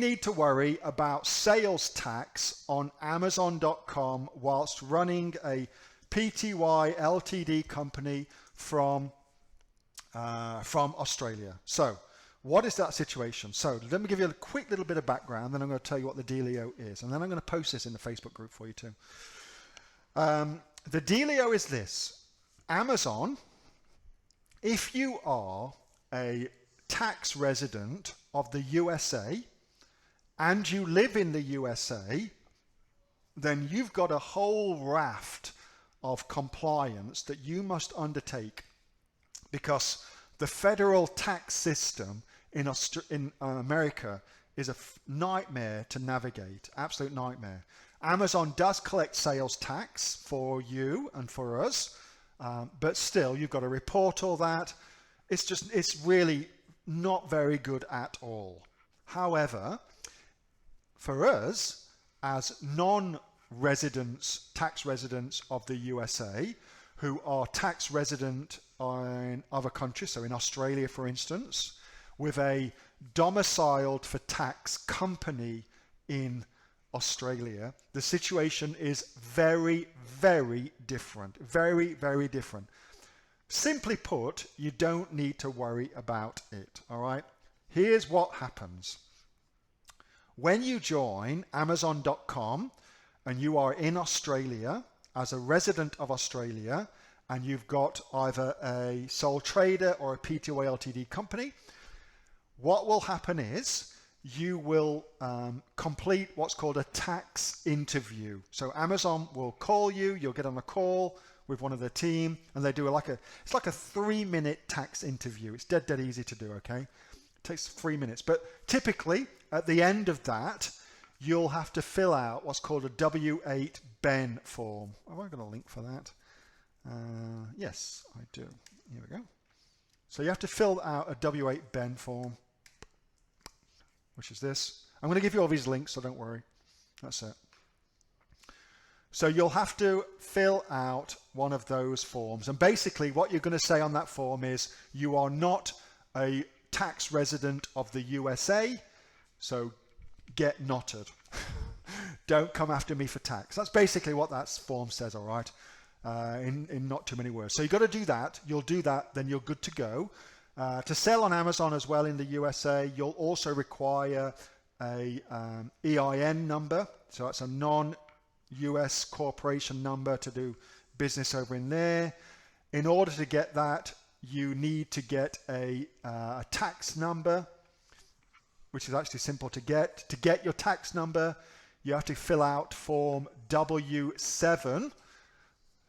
need to worry about sales tax on Amazon.com whilst running a PTY Ltd company from Australia? So what is that situation? So let me give you a quick little bit of background, then I'm going to tell you what the dealio is, and then I'm going to post this in the Facebook group for you too. The dealio is this: Amazon, if you are a tax resident of the USA and you live in the USA, then you've got a whole raft of compliance that you must undertake, because the federal tax system in America is a nightmare to navigate, absolute nightmare. Amazon does collect sales tax for you and for us, but still you've got to report all that. It's really not very good at all. However, for us as non-residents, tax residents of the USA, who are tax resident in other countries, so in Australia for instance, with a domiciled for tax company in Australia, the situation is very, very different. Very, very different. Simply put, you don't need to worry about it, all right? Here's what happens. When you join Amazon.com and you are in Australia as a resident of Australia, and you've got either a sole trader or a PTY Ltd company, what will happen is you will complete what's called a tax interview. So Amazon will call you, you'll get on a call with one of the team, and they do it's like a 3-minute tax interview. It's dead easy to do, okay? It takes 3 minutes, but typically at the end of that, you'll have to fill out what's called a W-8 Ben form. Have I got a link for that? Yes, I do. Here we go. So you have to fill out a W-8 Ben form, which is this. I'm going to give you all these links, so don't worry. That's it. So you'll have to fill out one of those forms. And basically what you're going to say on that form is you are not a tax resident of the USA, so get knotted. Don't come after me for tax. That's basically what that form says, all right? In not too many words. So you've got to do that. You'll do that, then you're good to go. To sell on Amazon as well in the USA, you'll also require a EIN number. So that's a non-US corporation number to do business over in there. In order to get that, you need to get a tax number, which is actually simple to get. To get your tax number, you have to fill out form W7.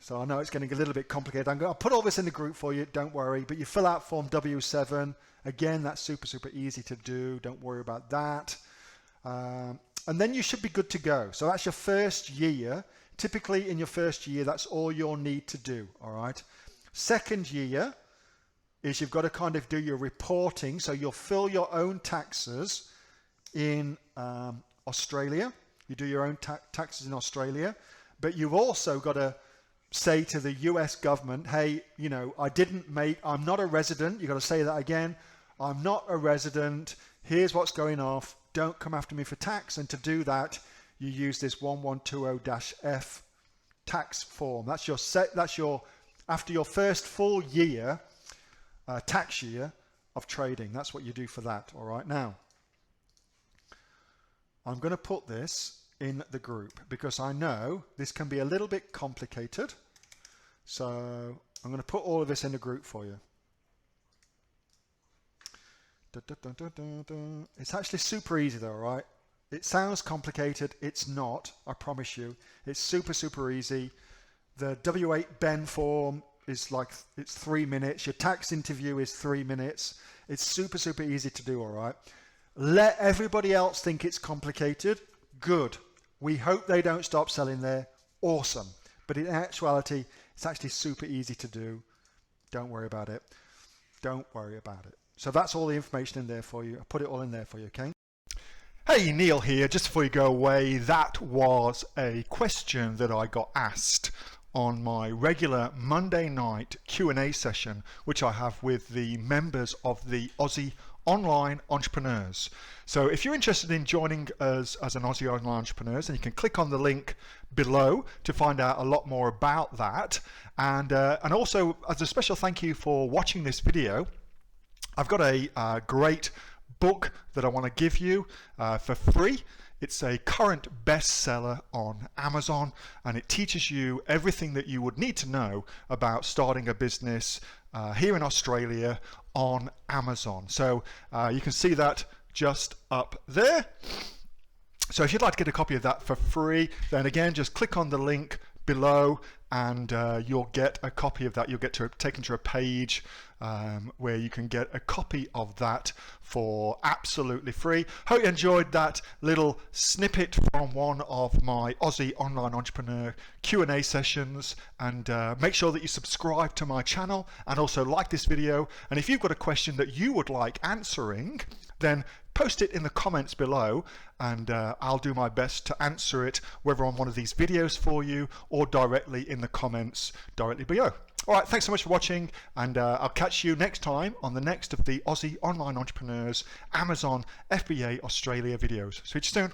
So I know it's getting a little bit complicated. I'll put all this in the group for you, don't worry. But you fill out form W7. Again, that's super, super easy to do. Don't worry about that. And then you should be good to go. So that's your first year. Typically in your first year, that's all you'll need to do, all right? Second year is you've got to kind of do your reporting. So you'll fill your own taxes in Australia. You do your own taxes in Australia. But you've also got to say to the US government, hey, you know, I'm not a resident. You've got to say that again. I'm not a resident. Here's what's going off. Don't come after me for tax. And to do that, you use this 1120-F tax form. That's your after your first full year, tax year of trading. That's what you do for that. All right. Now, I'm going to put this in the group because I know this can be a little bit complicated. So I'm going to put all of this in the group for you. It's actually super easy though, right? It sounds complicated. It's not, I promise you. It's super, super easy. The W8 Ben form is it's 3 minutes. Your tax interview is 3 minutes. It's super, super easy to do, all right? Let everybody else think it's complicated. Good. We hope they don't stop selling there. Awesome. But in actuality, it's actually super easy to do. Don't worry about it. Don't worry about it. So that's all the information in there for you. I put it all in there for you, okay? Hey, Neil here. Just before you go away, that was a question that I got asked on my regular Monday night Q&A session, which I have with the members of the Aussie online entrepreneurs. So if you're interested in joining us as an Aussie online entrepreneurs, then you can click on the link below to find out a lot more about that. And also, as a special thank you for watching this video, I've got a great book that I want to give you for free. It's a current bestseller on Amazon, and it teaches you everything that you would need to know about starting a business here in Australia on Amazon. So you can see that just up there. So if you'd like to get a copy of that for free, then again, just click on the link below and you'll get a copy of that. You'll get taken to a page where you can get a copy of that for absolutely free. Hope you enjoyed that little snippet from one of my Aussie online entrepreneur Q&A sessions, and make sure that you subscribe to my channel and also like this video. And if you've got a question that you would like answering, then post it in the comments below, and I'll do my best to answer it, whether on one of these videos for you or directly in the comments directly below. All right, thanks so much for watching, and I'll catch you next time on the next of the Aussie Online Entrepreneurs Amazon FBA Australia videos. See you soon.